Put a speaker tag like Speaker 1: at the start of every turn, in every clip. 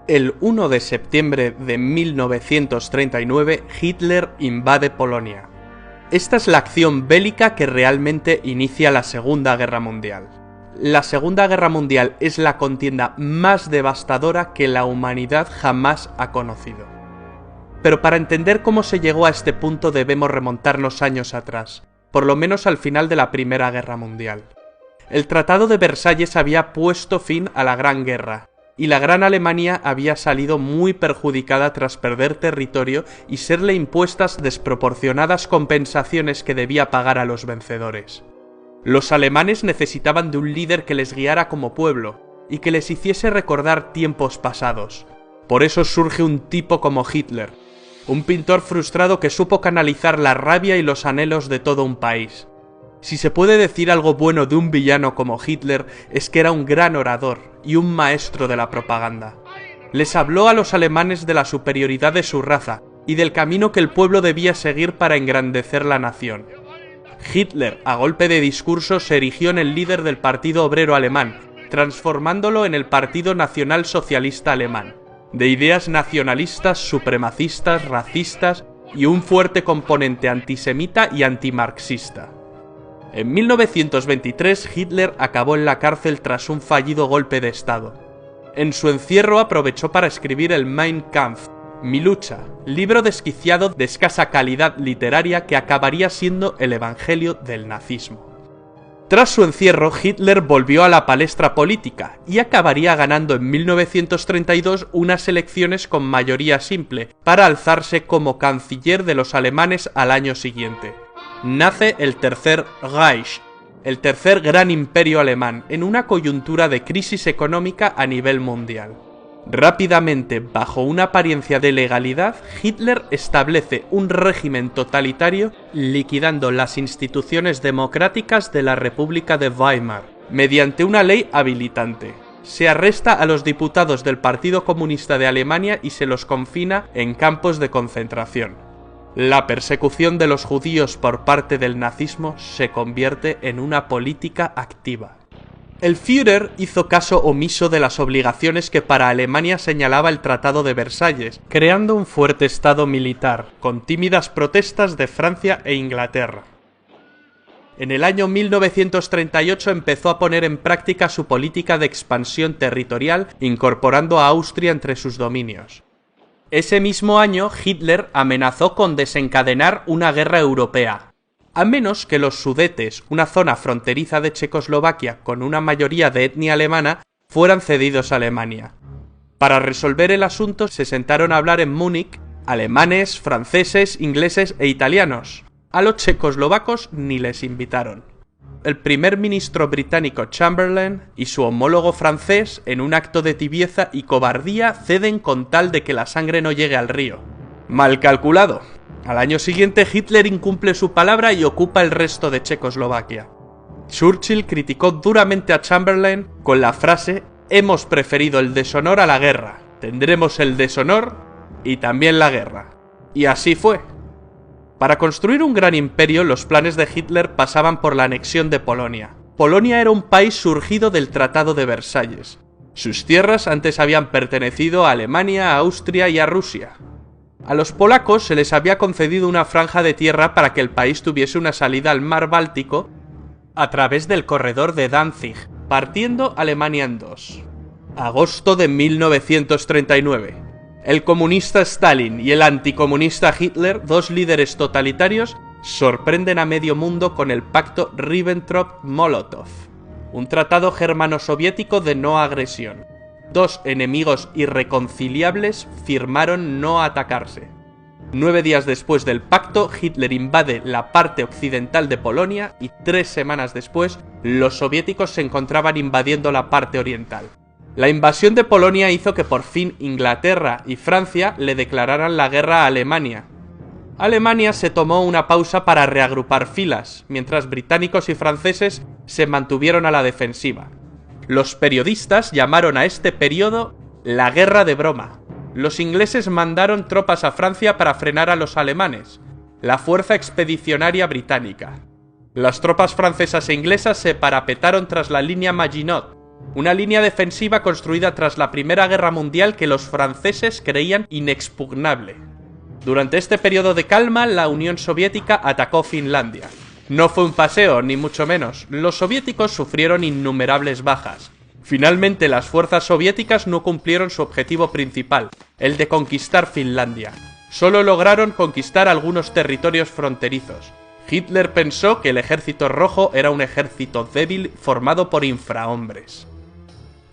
Speaker 1: El 1 de septiembre de 1939, Hitler invade Polonia. Esta es la acción bélica que realmente inicia la Segunda Guerra Mundial. La Segunda Guerra Mundial es la contienda más devastadora que la humanidad jamás ha conocido. Pero para entender cómo se llegó a este punto debemos remontarnos años atrás, por lo menos al final de la Primera Guerra Mundial. El Tratado de Versalles había puesto fin a la Gran Guerra, y la Gran Alemania había salido muy perjudicada tras perder territorio y serle impuestas desproporcionadas compensaciones que debía pagar a los vencedores. Los alemanes necesitaban de un líder que les guiara como pueblo y que les hiciese recordar tiempos pasados. Por eso surge un tipo como Hitler, un pintor frustrado que supo canalizar la rabia y los anhelos de todo un país. Si se puede decir algo bueno de un villano como Hitler, es que era un gran orador y un maestro de la propaganda. Les habló a los alemanes de la superioridad de su raza y del camino que el pueblo debía seguir para engrandecer la nación. Hitler, a golpe de discurso, se erigió en el líder del Partido Obrero Alemán, transformándolo en el Partido Nacional Socialista Alemán, de ideas nacionalistas, supremacistas, racistas y un fuerte componente antisemita y antimarxista. En 1923, Hitler acabó en la cárcel tras un fallido golpe de Estado. En su encierro aprovechó para escribir el Mein Kampf, Mi lucha, libro desquiciado de escasa calidad literaria que acabaría siendo el evangelio del nazismo. Tras su encierro, Hitler volvió a la palestra política y acabaría ganando en 1932 unas elecciones con mayoría simple para alzarse como canciller de los alemanes al año siguiente. Nace el Tercer Reich, el tercer gran imperio alemán, en una coyuntura de crisis económica a nivel mundial. Rápidamente, bajo una apariencia de legalidad, Hitler establece un régimen totalitario liquidando las instituciones democráticas de la República de Weimar, mediante una ley habilitante. Se arresta a los diputados del Partido Comunista de Alemania y se los confina en campos de concentración. La persecución de los judíos por parte del nazismo se convierte en una política activa. El Führer hizo caso omiso de las obligaciones que para Alemania señalaba el Tratado de Versalles, creando un fuerte estado militar, con tímidas protestas de Francia e Inglaterra. En el año 1938 empezó a poner en práctica su política de expansión territorial, incorporando a Austria entre sus dominios. Ese mismo año, Hitler amenazó con desencadenar una guerra europea, a menos que los Sudetes, una zona fronteriza de Checoslovaquia con una mayoría de etnia alemana, fueran cedidos a Alemania. Para resolver el asunto se sentaron a hablar en Múnich alemanes, franceses, ingleses e italianos. A los checoslovacos ni les invitaron. El primer ministro británico Chamberlain y su homólogo francés, en un acto de tibieza y cobardía, ceden con tal de que la sangre no llegue al río. Mal calculado. Al año siguiente Hitler incumple su palabra y ocupa el resto de Checoslovaquia. Churchill criticó duramente a Chamberlain con la frase: «Hemos preferido el deshonor a la guerra, tendremos el deshonor y también la guerra». Y así fue. Para construir un gran imperio, los planes de Hitler pasaban por la anexión de Polonia. Polonia era un país surgido del Tratado de Versalles. Sus tierras antes habían pertenecido a Alemania, a Austria y a Rusia. A los polacos se les había concedido una franja de tierra para que el país tuviese una salida al mar Báltico a través del corredor de Danzig, partiendo Alemania en dos. Agosto de 1939. El comunista Stalin y el anticomunista Hitler, dos líderes totalitarios, sorprenden a medio mundo con el pacto Ribbentrop-Molotov, un tratado germano-soviético de no agresión. Dos enemigos irreconciliables firmaron no atacarse. 9 días después del pacto, Hitler invade la parte occidental de Polonia y 3 semanas después, los soviéticos se encontraban invadiendo la parte oriental. La invasión de Polonia hizo que por fin Inglaterra y Francia le declararan la guerra a Alemania. Alemania se tomó una pausa para reagrupar filas, mientras británicos y franceses se mantuvieron a la defensiva. Los periodistas llamaron a este periodo la Guerra de Broma. Los ingleses mandaron tropas a Francia para frenar a los alemanes, la Fuerza Expedicionaria Británica. Las tropas francesas e inglesas se parapetaron tras la línea Maginot, una línea defensiva construida tras la Primera Guerra Mundial que los franceses creían inexpugnable. Durante este periodo de calma, la Unión Soviética atacó Finlandia. No fue un paseo, ni mucho menos. Los soviéticos sufrieron innumerables bajas. Finalmente, las fuerzas soviéticas no cumplieron su objetivo principal, el de conquistar Finlandia. Solo lograron conquistar algunos territorios fronterizos. Hitler pensó que el Ejército Rojo era un ejército débil formado por infrahombres.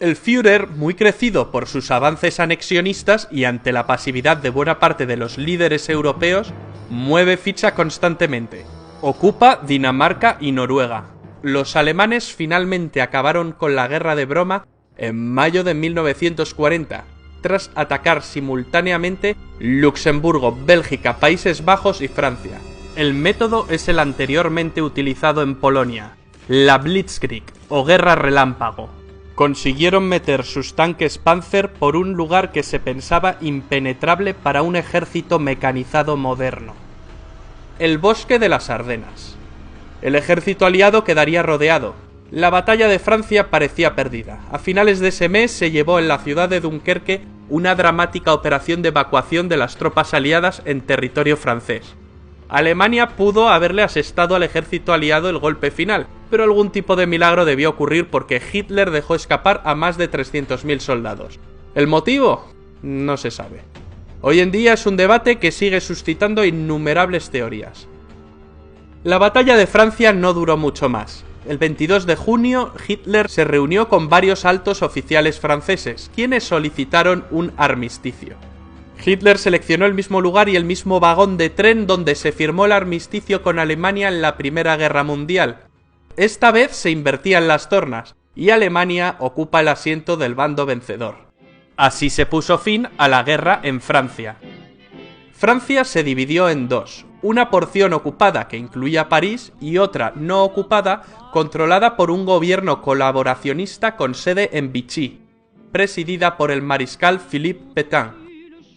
Speaker 1: El Führer, muy crecido por sus avances anexionistas y ante la pasividad de buena parte de los líderes europeos, mueve ficha constantemente. Ocupa Dinamarca y Noruega. Los alemanes finalmente acabaron con la guerra de broma en mayo de 1940, tras atacar simultáneamente Luxemburgo, Bélgica, Países Bajos y Francia. El método es el anteriormente utilizado en Polonia, la Blitzkrieg o Guerra Relámpago. Consiguieron meter sus tanques Panzer por un lugar que se pensaba impenetrable para un ejército mecanizado moderno. El bosque de las Ardenas. El ejército aliado quedaría rodeado. La batalla de Francia parecía perdida. A finales de ese mes se llevó en la ciudad de Dunkerque una dramática operación de evacuación de las tropas aliadas en territorio francés. Alemania pudo haberle asestado al ejército aliado el golpe final, pero algún tipo de milagro debió ocurrir porque Hitler dejó escapar a más de 300.000 soldados. ¿El motivo? No se sabe. Hoy en día es un debate que sigue suscitando innumerables teorías. La batalla de Francia no duró mucho más. El 22 de junio, Hitler se reunió con varios altos oficiales franceses, quienes solicitaron un armisticio. Hitler seleccionó el mismo lugar y el mismo vagón de tren donde se firmó el armisticio con Alemania en la Primera Guerra Mundial. Esta vez se invertían las tornas, y Alemania ocupa el asiento del bando vencedor. Así se puso fin a la guerra en Francia. Francia se dividió en dos, una porción ocupada que incluía París y otra no ocupada, controlada por un gobierno colaboracionista con sede en Vichy, presidida por el mariscal Philippe Pétain.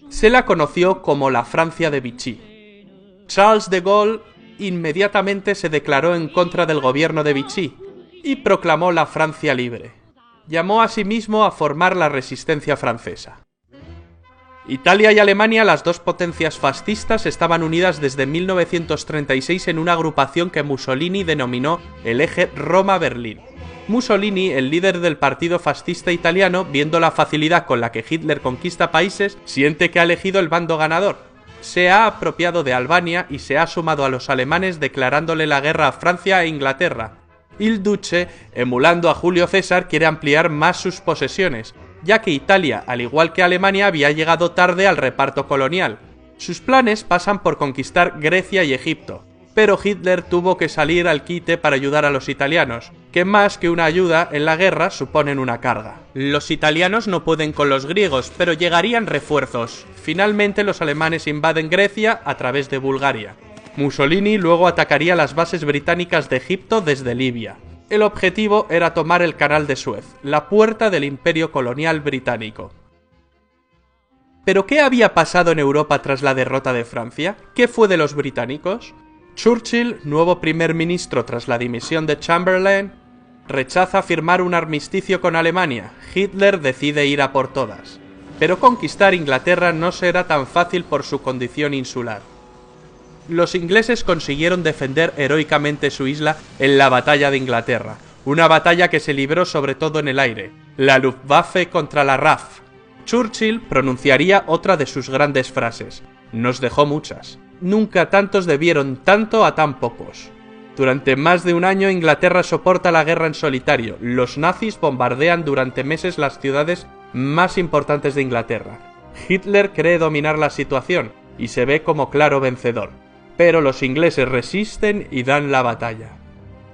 Speaker 1: Se la conoció como la Francia de Vichy. Charles de Gaulle inmediatamente se declaró en contra del gobierno de Vichy y proclamó la Francia libre. Llamó asimismo a formar la resistencia francesa. Italia y Alemania, las dos potencias fascistas, estaban unidas desde 1936 en una agrupación que Mussolini denominó el eje Roma-Berlín. Mussolini, el líder del partido fascista italiano, viendo la facilidad con la que Hitler conquista países, siente que ha elegido el bando ganador. Se ha apropiado de Albania y se ha sumado a los alemanes declarándole la guerra a Francia e Inglaterra. Il Duce, emulando a Julio César, quiere ampliar más sus posesiones, ya que Italia, al igual que Alemania, había llegado tarde al reparto colonial. Sus planes pasan por conquistar Grecia y Egipto, pero Hitler tuvo que salir al quite para ayudar a los italianos, que más que una ayuda en la guerra suponen una carga. Los italianos no pueden con los griegos, pero llegarían refuerzos. Finalmente los alemanes invaden Grecia a través de Bulgaria. Mussolini luego atacaría las bases británicas de Egipto desde Libia. El objetivo era tomar el Canal de Suez, la puerta del imperio colonial británico. ¿Pero qué había pasado en Europa tras la derrota de Francia? ¿Qué fue de los británicos? Churchill, nuevo primer ministro tras la dimisión de Chamberlain, rechaza firmar un armisticio con Alemania. Hitler decide ir a por todas. Pero conquistar Inglaterra no será tan fácil por su condición insular. Los ingleses consiguieron defender heroicamente su isla en la batalla de Inglaterra, una batalla que se libró sobre todo en el aire, la Luftwaffe contra la RAF. Churchill pronunciaría otra de sus grandes frases: "Nos dejó muchas. Nunca tantos debieron tanto a tan pocos". Durante más de un año Inglaterra soporta la guerra en solitario. Los nazis bombardean durante meses las ciudades más importantes de Inglaterra. Hitler cree dominar la situación y se ve como claro vencedor, pero los ingleses resisten y dan la batalla.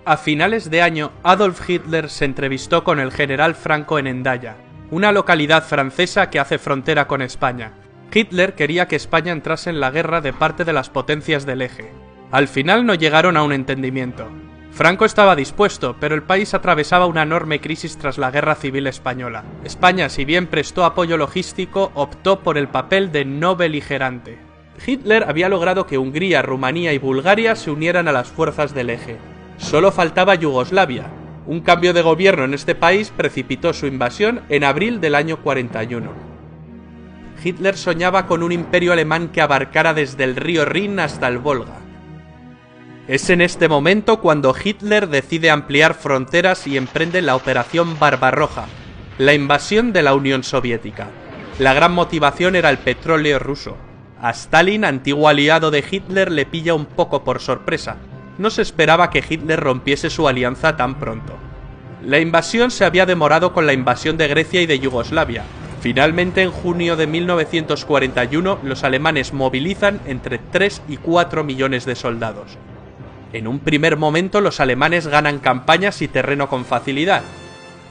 Speaker 1: A finales de año, Adolf Hitler se entrevistó con el general Franco en Hendaya, una localidad francesa que hace frontera con España. Hitler quería que España entrase en la guerra de parte de las potencias del eje. Al final no llegaron a un entendimiento. Franco estaba dispuesto, pero el país atravesaba una enorme crisis tras la Guerra Civil Española. España, si bien prestó apoyo logístico, optó por el papel de no beligerante. Hitler había logrado que Hungría, Rumanía y Bulgaria se unieran a las fuerzas del eje. Solo faltaba Yugoslavia. Un cambio de gobierno en este país precipitó su invasión en abril del año 41. Hitler soñaba con un imperio alemán que abarcara desde el río Rin hasta el Volga. Es en este momento cuando Hitler decide ampliar fronteras y emprende la Operación Barbarroja, la invasión de la Unión Soviética. La gran motivación era el petróleo ruso. A Stalin, antiguo aliado de Hitler, le pilla un poco por sorpresa. No se esperaba que Hitler rompiese su alianza tan pronto. La invasión se había demorado con la invasión de Grecia y de Yugoslavia. Finalmente, en junio de 1941, los alemanes movilizan entre 3 y 4 millones de soldados. En un primer momento, los alemanes ganan campañas y terreno con facilidad.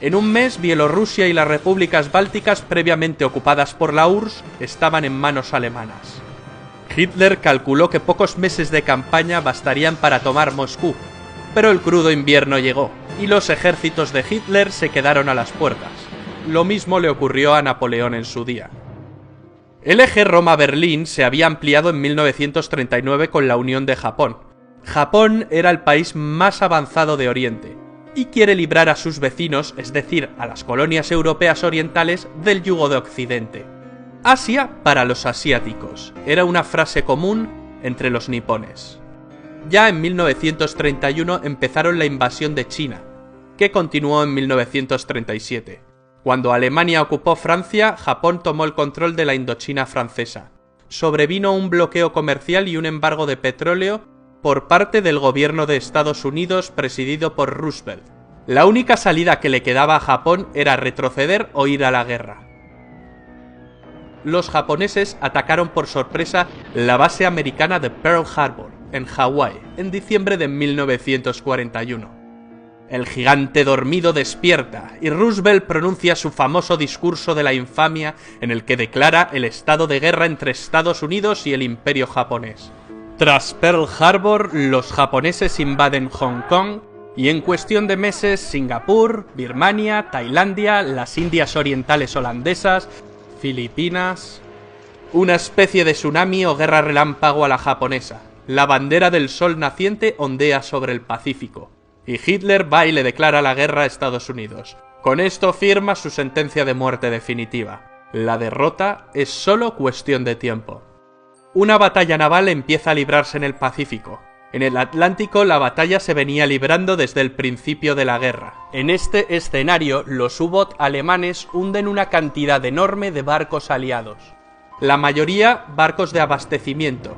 Speaker 1: En un mes, Bielorrusia y las repúblicas bálticas previamente ocupadas por la URSS estaban en manos alemanas. Hitler calculó que pocos meses de campaña bastarían para tomar Moscú, pero el crudo invierno llegó, y los ejércitos de Hitler se quedaron a las puertas. Lo mismo le ocurrió a Napoleón en su día. El eje Roma-Berlín se había ampliado en 1939 con la unión de Japón. Japón era el país más avanzado de Oriente, y quiere librar a sus vecinos, es decir, a las colonias europeas orientales, del yugo de Occidente. Asia para los asiáticos, era una frase común entre los nipones. Ya en 1931 empezaron la invasión de China, que continuó en 1937. Cuando Alemania ocupó Francia, Japón tomó el control de la Indochina francesa. Sobrevino un bloqueo comercial y un embargo de petróleo por parte del gobierno de Estados Unidos presidido por Roosevelt. La única salida que le quedaba a Japón era retroceder o ir a la guerra. Los japoneses atacaron por sorpresa la base americana de Pearl Harbor, en Hawái, en diciembre de 1941. El gigante dormido despierta y Roosevelt pronuncia su famoso discurso de la infamia en el que declara el estado de guerra entre Estados Unidos y el Imperio japonés. Tras Pearl Harbor, los japoneses invaden Hong Kong y en cuestión de meses Singapur, Birmania, Tailandia, las Indias Orientales holandesas, Filipinas... Una especie de tsunami o guerra relámpago a la japonesa. La bandera del sol naciente ondea sobre el Pacífico. Y Hitler va y le declara la guerra a Estados Unidos. Con esto firma su sentencia de muerte definitiva. La derrota es solo cuestión de tiempo. Una batalla naval empieza a librarse en el Pacífico. En el Atlántico la batalla se venía librando desde el principio de la guerra. En este escenario, los U-Boot alemanes hunden una cantidad enorme de barcos aliados. La mayoría barcos de abastecimiento.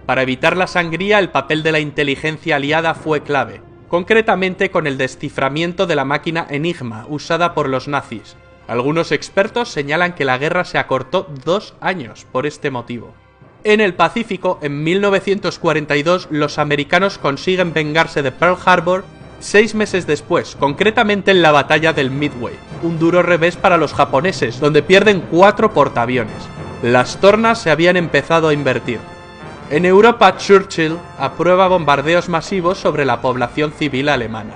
Speaker 1: Para evitar la sangría, el papel de la inteligencia aliada fue clave, concretamente con el desciframiento de la máquina Enigma usada por los nazis. Algunos expertos señalan que la guerra se acortó 2 años por este motivo. En el Pacífico, en 1942, los americanos consiguen vengarse de Pearl Harbor 6 meses después, concretamente en la batalla del Midway, un duro revés para los japoneses, donde pierden 4 portaaviones. Las tornas se habían empezado a invertir. En Europa, Churchill aprueba bombardeos masivos sobre la población civil alemana.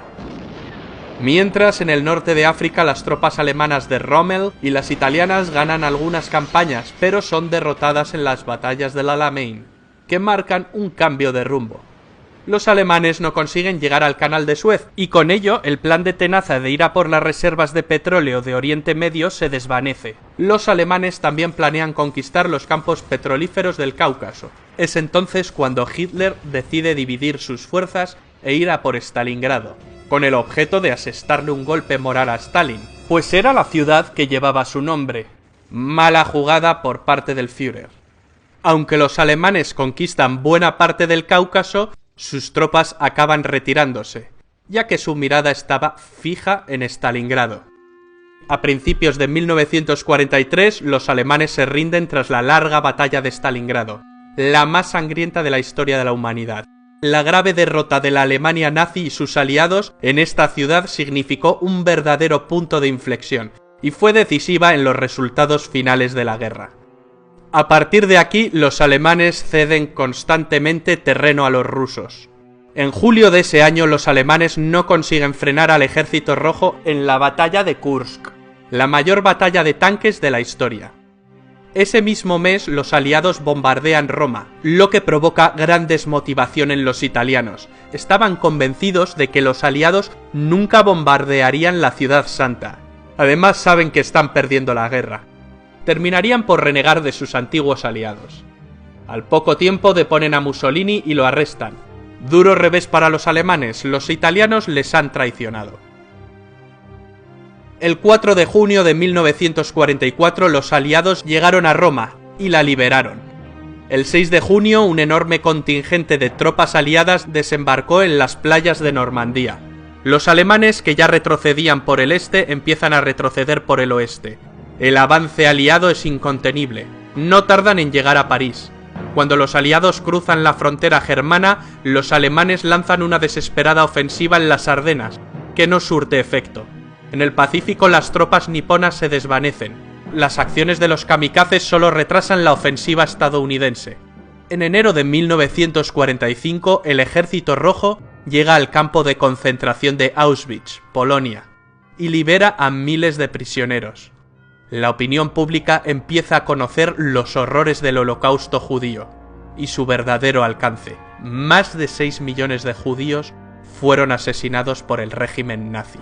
Speaker 1: Mientras, en el norte de África, las tropas alemanas de Rommel y las italianas ganan algunas campañas, pero son derrotadas en las batallas del Alamein, que marcan un cambio de rumbo. Los alemanes no consiguen llegar al Canal de Suez, y con ello el plan de Tenaza de ir a por las reservas de petróleo de Oriente Medio se desvanece. Los alemanes también planean conquistar los campos petrolíferos del Cáucaso. Es entonces cuando Hitler decide dividir sus fuerzas e ir a por Stalingrado, con el objeto de asestarle un golpe moral a Stalin, pues era la ciudad que llevaba su nombre. Mala jugada por parte del Führer. Aunque los alemanes conquistan buena parte del Cáucaso, sus tropas acaban retirándose, ya que su mirada estaba fija en Stalingrado. A principios de 1943, los alemanes se rinden tras la larga batalla de Stalingrado, la más sangrienta de la historia de la humanidad. La grave derrota de la Alemania nazi y sus aliados en esta ciudad significó un verdadero punto de inflexión, y fue decisiva en los resultados finales de la guerra. A partir de aquí, los alemanes ceden constantemente terreno a los rusos. En julio de ese año, los alemanes no consiguen frenar al ejército rojo en la batalla de Kursk, la mayor batalla de tanques de la historia. Ese mismo mes los aliados bombardean Roma, lo que provoca gran desmotivación en los italianos. Estaban convencidos de que los aliados nunca bombardearían la ciudad santa. Además saben que están perdiendo la guerra. Terminarían por renegar de sus antiguos aliados. Al poco tiempo deponen a Mussolini y lo arrestan. Duro revés para los alemanes, los italianos les han traicionado. El 4 de junio de 1944 los aliados llegaron a Roma y la liberaron. El 6 de junio un enorme contingente de tropas aliadas desembarcó en las playas de Normandía. Los alemanes, que ya retrocedían por el este, empiezan a retroceder por el oeste. El avance aliado es incontenible. No tardan en llegar a París. Cuando los aliados cruzan la frontera germana, los alemanes lanzan una desesperada ofensiva en las Ardenas, que no surte efecto. En el Pacífico las tropas niponas se desvanecen. Las acciones de los kamikazes solo retrasan la ofensiva estadounidense. En enero de 1945 el Ejército Rojo llega al campo de concentración de Auschwitz, Polonia, y libera a miles de prisioneros. La opinión pública empieza a conocer los horrores del Holocausto judío y su verdadero alcance. Más de 6 millones de judíos fueron asesinados por el régimen nazi.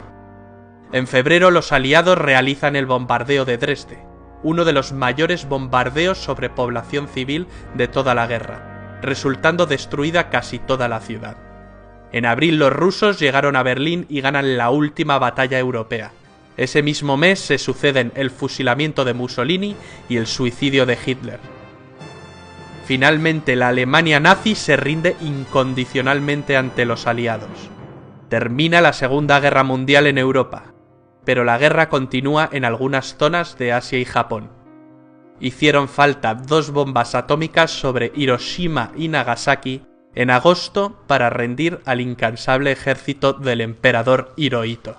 Speaker 1: En febrero los aliados realizan el bombardeo de Dresde, uno de los mayores bombardeos sobre población civil de toda la guerra, resultando destruida casi toda la ciudad. En abril los rusos llegaron a Berlín y ganan la última batalla europea. Ese mismo mes se suceden el fusilamiento de Mussolini y el suicidio de Hitler. Finalmente la Alemania nazi se rinde incondicionalmente ante los aliados. Termina la Segunda Guerra Mundial en Europa, pero la guerra continúa en algunas zonas de Asia y Japón. Hicieron falta 2 bombas atómicas sobre Hiroshima y Nagasaki en agosto para rendir al incansable ejército del emperador Hirohito.